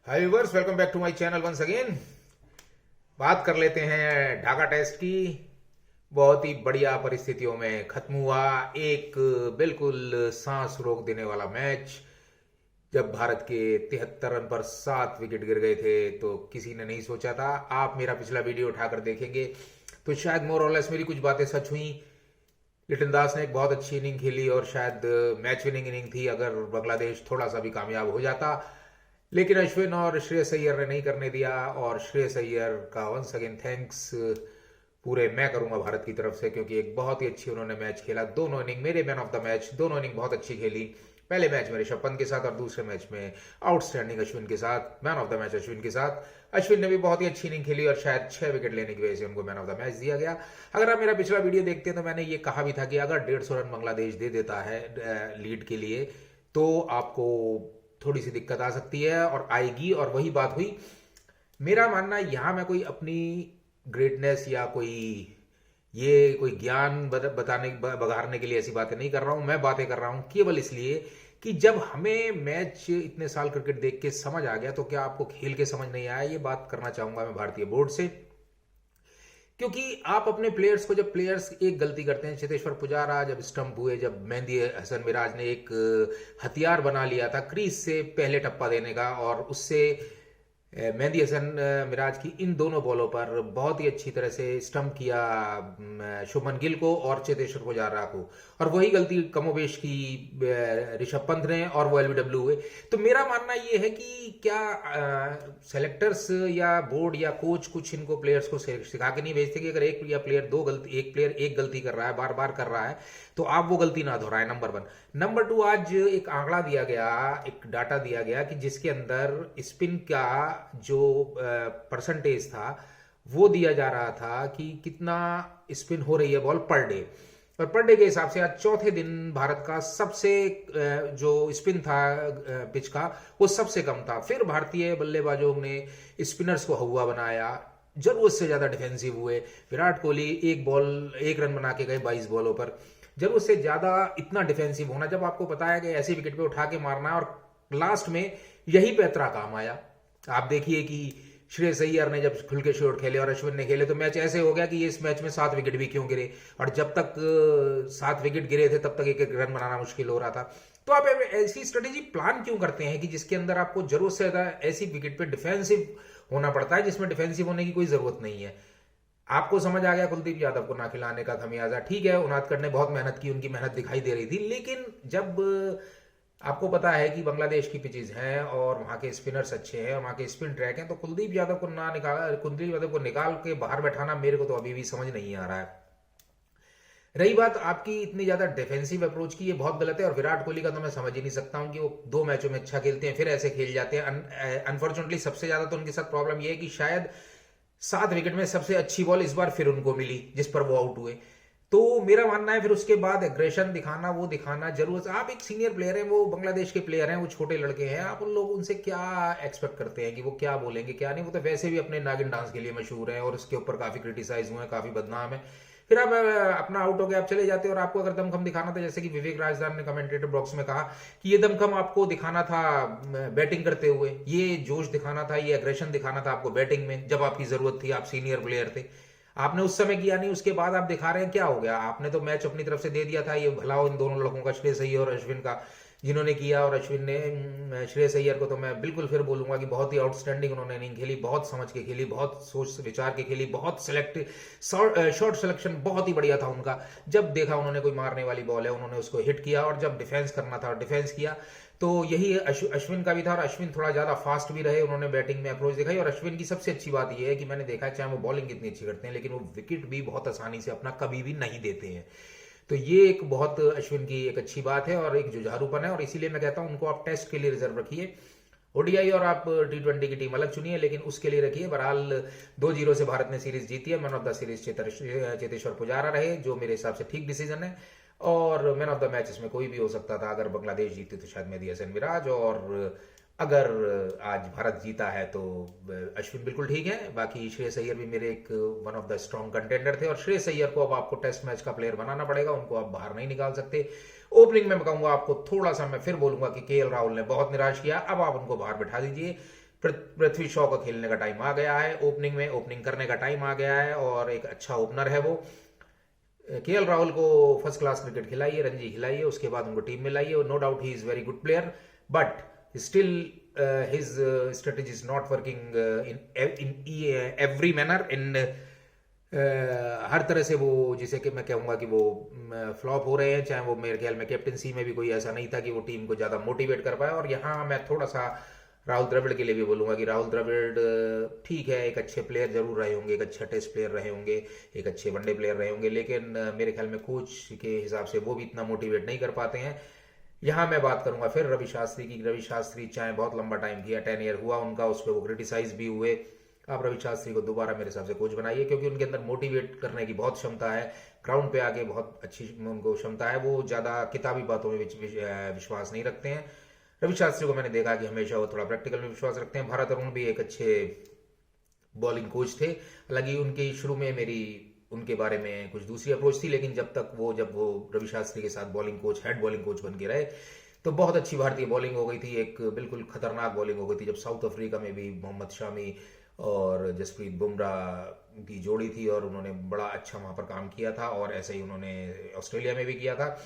Hi viewers, welcome back to my channel once again. बात कर लेते हैं ढाका टेस्ट की। बहुत ही बढ़िया परिस्थितियों में खत्म हुआ एक बिल्कुल सांस रोक देने वाला मैच। जब भारत के 73 रन पर 7 विकेट गिर गए थे तो किसी ने नहीं सोचा था। आप मेरा पिछला वीडियो उठाकर देखेंगे तो शायद मोर और लेस मेरी कुछ बातें सच हुई। लिटन दास ने एक बहुत अच्छी इनिंग खेली और शायद मैच विनिंग इनिंग थी अगर बांग्लादेश थोड़ा सा भी कामयाब हो जाता। लेकिन अश्विन और श्रेयस अय्यर ने नहीं करने दिया और श्रेयस अय्यर का वंस अगेन थैंक्स पूरे मैं करूंगा भारत की तरफ से, क्योंकि एक बहुत ही अच्छी उन्होंने मैच खेला। दोनों इनिंग मेरे मैन ऑफ द मैच, दोनों इनिंग बहुत अच्छी खेली। पहले मैच में ऋषभ पंत के साथ और दूसरे मैच में आउटस्टैंडिंग अश्विन के साथ, man of the match Ashwin के साथ। अश्विन ने भी बहुत ही अच्छी इनिंग खेली और शायद 6 विकेट लेने की वजह से उनको मैन ऑफ द मैच दिया गया। अगर आप मेरा पिछला वीडियो देखते हैं तो मैंने ये कहा भी था कि अगर 150 रन बांग्लादेश दे देता है लीड के लिए तो आपको थोड़ी सी दिक्कत आ सकती है और आएगी, और वही बात हुई। मेरा मानना यहां मैं कोई अपनी ग्रेटनेस या कोई ज्ञान बताने बघारने के लिए ऐसी बातें नहीं कर रहा हूं। मैं बातें कर रहा हूं केवल इसलिए कि जब हमें मैच इतने साल क्रिकेट देख के समझ आ गया तो क्या आपको खेल के समझ नहीं आया। ये बात करना चाहूंगा मैं भारतीय बोर्ड से, क्योंकि आप अपने प्लेयर्स को, जब प्लेयर्स एक गलती करते हैं, चेतेश्वर पुजारा जब स्टंप हुए, जब मेहंदी हसन मिराज ने एक हथियार बना लिया था क्रीज से पहले टप्पा देने का, और उससे मेहंदी हसन मिराज की इन दोनों बॉलों पर बहुत ही अच्छी तरह से स्टंप किया शुभमन गिल को और चेतेश्वर पुजारा को, और वही गलती कमोबेश की ऋषभ पंत ने और वो एलबीडब्ल्यू हुए। तो मेरा मानना ये है कि क्या सेलेक्टर्स या बोर्ड या कोच कुछ इनको प्लेयर्स को सिखा के नहीं भेजते कि अगर एक प्लेयर एक गलती कर रहा है, बार बार कर रहा है, तो आप वो गलती ना दोहराएं। नंबर 1। नंबर 2, आज एक आंकड़ा दिया गया, एक डाटा दिया गया कि जिसके अंदर स्पिन का जो परसेंटेज था वो दिया जा रहा था कि कितना स्पिन हो रही है बॉल पर डे, और पर डे के हिसाब से आज चौथे दिन भारत का सबसे जो स्पिन था पिच का वो सबसे कम था। फिर भारतीय बल्लेबाजों ने स्पिनर्स को हवा बनाया, जरूरत से ज्यादा डिफेंसिव हुए। विराट कोहली एक रन बना के गए 22 बॉलों पर। जरूरत से ज्यादा इतना डिफेंसिव होना, जब आपको बताया गया ऐसे विकेट पे उठा के मारना है, और लास्ट में यही पैतरा काम आया। आप देखिए कि श्रेयस अय्यर ने जब खुल के शॉट खेले और अश्विन ने खेले तो मैच ऐसे हो गया कि ये इस मैच में 7 विकेट भी क्यों गिरे, और जब तक 7 विकेट गिरे थे तब तक एक एक रन बनाना मुश्किल हो रहा था। तो आप ऐसी स्ट्रेटेजी प्लान क्यों करते हैं कि जिसके अंदर आपको जरूरत से ज्यादा ऐसी विकेट पे डिफेंसिव होना पड़ता है जिसमें डिफेंसिव होने की कोई जरूरत नहीं है। आपको समझ आ गया कुलदीप यादव को ना खिलाने का खमियाजा, ठीक है, उनादकड़ ने बहुत मेहनत की, उनकी मेहनत दिखाई दे रही थी, लेकिन जब आपको पता है कि बांग्लादेश की पिचेज हैं और वहां के स्पिनर्स अच्छे हैं, वहां के स्पिन ट्रैक हैं, तो कुलदीप यादव को निकाल के बाहर बैठाना मेरे को तो अभी भी समझ नहीं आ रहा है। रही बात आपकी इतनी ज्यादा डिफेंसिव अप्रोच की, ये बहुत गलत है, और विराट कोहली का तो मैं समझ ही नहीं सकता हूं कि वो 2 मैचों में अच्छा खेलते हैं फिर ऐसे खेल जाते हैं। अनफॉर्चुनेटली सबसे ज्यादा तो उनके साथ प्रॉब्लम यह है कि शायद 7 विकेट में सबसे अच्छी बॉल इस बार फिर उनको मिली जिस पर वो आउट हुए। तो मेरा मानना है फिर उसके बाद एग्रेशन दिखाना, वो दिखाना जरूरत। आप एक सीनियर प्लेयर हैं, वो बांग्लादेश के प्लेयर हैं, वो छोटे लड़के हैं, आप उन लोग उनसे क्या एक्सपेक्ट करते हैं कि वो क्या बोलेंगे क्या नहीं। वो तो वैसे भी अपने नागिन डांस के लिए मशहूर है और उसके ऊपर काफी क्रिटिसाइज हुए हैं, काफी बदनाम है। फिर आप अपना आउट हो गया, आप चले जाते हैं, और आपको अगर दमखम दिखाना था, जैसे कि विवेक राजदान ने कमेंटेटर बॉक्स में कहा कि ये दमखम आपको दिखाना था बैटिंग करते हुए, ये जोश दिखाना था, ये एग्रेशन दिखाना था आपको बैटिंग में जब आपकी जरूरत थी, आप सीनियर प्लेयर थे, आपने उस समय किया नहीं। उसके बाद आप दिखा रहे हैं, क्या हो गया, आपने तो मैच अपनी तरफ से दे दिया था। ये भला इन दोनों लड़कों का, श्रेयस अय्यर और अश्विन का, जिन्होंने किया। और अश्विन ने, श्रेयस अय्यर को तो मैं बिल्कुल फिर बोलूंगा कि बहुत ही आउटस्टैंडिंग उन्होंने इनिंग खेली, बहुत समझ के खेली, बहुत सोच विचार के खेली, बहुत शॉर्ट सिलेक्शन बहुत ही बढ़िया था उनका। जब देखा उन्होंने कोई मारने वाली बॉल है उन्होंने उसको हिट किया, और जब डिफेंस करना था डिफेंस किया। तो यही अश्विन का भी था, और अश्विन थोड़ा ज्यादा फास्ट भी रहे, उन्होंने बैटिंग में अप्रोच दिखाई। और अश्विन की सबसे अच्छी बात यह है कि मैंने देखा है चाहे वो बॉलिंग कितनी अच्छी करते हैं लेकिन वो विकेट भी बहुत आसानी से अपना कभी भी नहीं देते हैं। तो ये एक बहुत अश्विन की एक अच्छी बात है और एक जुझारूपन है, और इसीलिए मैं कहता हूं उनको आप टेस्ट के लिए रिजर्व रखिए। ओडीआई और आप T20 की टीम अलग चुनिए, लेकिन उसके लिए रखिए। बहरहाल 2-0 से भारत ने सीरीज जीती है। Man of the series Cheteshwar Pujara रहे, जो मेरे हिसाब से ठीक डिसीजन है, और मैन ऑफ द मैच इसमें कोई भी हो सकता था। अगर बांग्लादेश जीती तो शायद मेहदी हसन मिराज, और अगर आज भारत जीता है तो अश्विन बिल्कुल ठीक है। बाकी श्रेयस अय्यर भी मेरे एक one of the strong contender थे, और श्रेयस अय्यर को अब आपको टेस्ट मैच का प्लेयर बनाना पड़ेगा, उनको आप बाहर नहीं निकाल सकते। ओपनिंग में मैं कहूंगा आपको थोड़ा सा, मैं फिर बोलूंगा कि केएल राहुल ने बहुत निराश किया, अब आप उनको बाहर बिठा दीजिए। पृथ्वी शॉ का खेलने का टाइम आ गया है, ओपनिंग में ओपनिंग करने का टाइम आ गया है और एक अच्छा ओपनर है वो। केएल राहुल को फर्स्ट क्लास क्रिकेट खिलाइए, रणजी खिलाइए, उसके बाद उनको टीम में लाइए। No doubt he is very good player, but still his strategy is not working in every manner, in हर तरह से वो, जिसे कि मैं कहूँगा कि वो फ्लॉप हो रहे हैं। चाहे वो मेरे ख्याल में कैप्टनसी में भी कोई ऐसा नहीं था कि वो टीम को ज़्यादा मोटिवेट कर पाए। और यहाँ मैं थोड़ा सा राहुल द्रविड़ के लिए भी बोलूँगा कि राहुल द्रविड़ ठीक है, एक अच्छे प्लेयर जरूर रहे होंगे, एक अच्छा टेस्ट प्लेयर रहे होंगे, एक अच्छे वनडे प्लेयर रहे होंगे, लेकिन मेरे ख्याल में कोच के हिसाब से वो भी इतना मोटिवेट नहीं कर पाते हैं। यहाँ मैं बात करूंगा फिर रवि शास्त्री की। रवि शास्त्री चाहे बहुत लंबा टाइम किया, 10 ईयर हुआ उनका, उस पर वो क्रिटिसाइज भी हुए। आप रवि शास्त्री को दोबारा मेरे हिसाब से कोच बनाइए, क्योंकि उनके अंदर मोटिवेट करने की बहुत क्षमता है, ग्राउंड पे आके बहुत अच्छी उनको क्षमता है। वो ज़्यादा किताबी बातों में विश्वास नहीं रखते हैं। रवि शास्त्री को मैंने देखा कि हमेशा वो थोड़ा प्रैक्टिकल में विश्वास रखते हैं। भारत अरुण भी एक अच्छे बॉलिंग कोच थे, हालांकि उनकी शुरू में मेरी उनके बारे में कुछ दूसरी अप्रोच थी, लेकिन जब वो रवि शास्त्री के साथ bowling coach, head bowling coach बन के रहे, तो बहुत अच्छी भारतीय बॉलिंग हो गई थी। एक बिल्कुल खतरनाक बॉलिंग हो गई थी। जब साउथ अफ्रीका में भी मोहम्मद शामी और जसप्रीत बुमराह की जोड़ी थी और उन्होंने बड़ा अच्छा वहां पर काम किया था, और ऐसे ही उन्होंने ऑस्ट्रेलिया में भी किया था।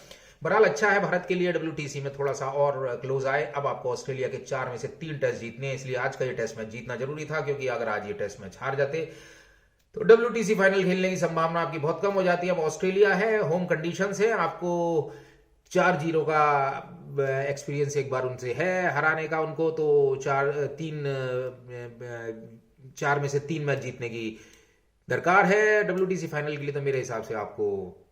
बहरहाल अच्छा है भारत के लिए WTC में थोड़ा सा और क्लोज आए। अब आपको ऑस्ट्रेलिया के 4 में से 3 टेस्ट जीतने हैं, इसलिए आज का ये टेस्ट मैच जीतना जरूरी था, क्योंकि अगर आज ये टेस्ट मैच हार जाते तो WTC फाइनल खेलने की संभावना आपकी बहुत कम हो जाती है। अब ऑस्ट्रेलिया है, होम कंडीशंस है, आपको 4-0 का एक्सपीरियंस एक बार उनसे है हराने का उनको, तो 4 में से 3 मैच जीतने की दरकार है WTC फाइनल के लिए। तो मेरे हिसाब से आपको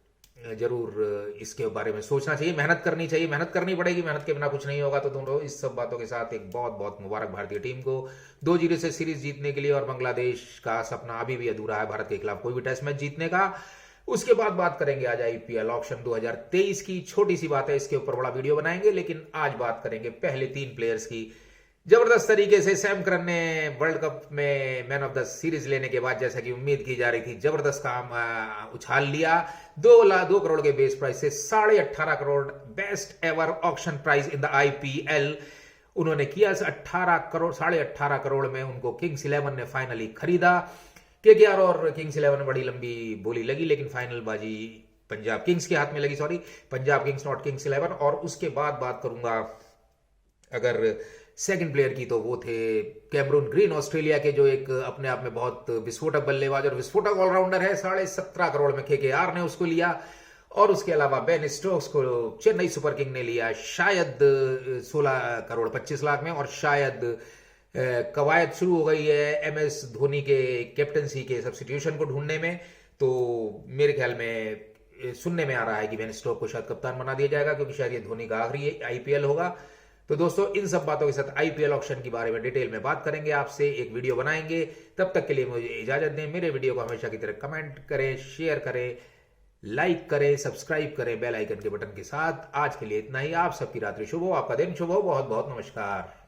जरूर इसके बारे में सोचना चाहिए, मेहनत करनी चाहिए, मेहनत करनी पड़ेगी, मेहनत के बिना कुछ नहीं होगा। तो दोनों इस सब बातों के साथ एक बहुत बहुत मुबारक भारतीय टीम को 2-0 से सीरीज जीतने के लिए। और बांग्लादेश का सपना अभी भी अधूरा है भारत के खिलाफ कोई भी टेस्ट मैच जीतने का। उसके बाद बात करेंगे आज IPL ऑक्शन 2023 की। छोटी सी बात है, इसके ऊपर बड़ा वीडियो बनाएंगे, लेकिन आज बात करेंगे पहले 3 प्लेयर्स की। जबरदस्त तरीके से सैम करन ने वर्ल्ड कप में मैन ऑफ द सीरीज लेने के बाद, जैसा कि उम्मीद की जा रही थी, जबरदस्त काम उछाल लिया। 2 करोड़ के बेस प्राइस से 18.5 crore best ever auction price in the IPL उन्होंने किया। 18.5 करोड़ में उनको किंग्स 11 ने फाइनली खरीदा। KKR और किंग्स 11 बड़ी लंबी बोली लगी, लेकिन फाइनल बाजी पंजाब किंग्स के हाथ में लगी। Sorry, Punjab Kings not Kings 11। और उसके बाद बात करूंगा अगर सेकंड प्लेयर की, तो वो थे कैमरून ग्रीन, ऑस्ट्रेलिया के, जो एक अपने आप में बहुत विस्फोटक बल्लेबाज और विस्फोटक ऑलराउंडर है। 17.5 करोड़ में KKR ने उसको लिया। और उसके अलावा बेन स्टोक्स को चेन्नई सुपर किंग ने लिया शायद 16 करोड़ 25 लाख में। और शायद कवायद शुरू हो गई है MS धोनी के कैप्टनसी के सब्स्टिट्यूशन को ढूंढने में। तो मेरे ख्याल में सुनने में आ रहा है कि बेन स्टोक्स को शायद कप्तान बना दिया जाएगा, क्योंकि शायद ये धोनी का आखिरी IPL होगा। तो दोस्तों, इन सब बातों के साथ IPL ऑक्शन के बारे में डिटेल में बात करेंगे, आपसे एक वीडियो बनाएंगे। तब तक के लिए मुझे इजाजत दें। मेरे वीडियो को हमेशा की तरह कमेंट करें, शेयर करें, लाइक करें, सब्सक्राइब करें बेल आइकन के बटन के साथ। आज के लिए इतना ही। आप सबकी रात्रि शुभ हो, आपका दिन शुभ हो। बहुत बहुत नमस्कार।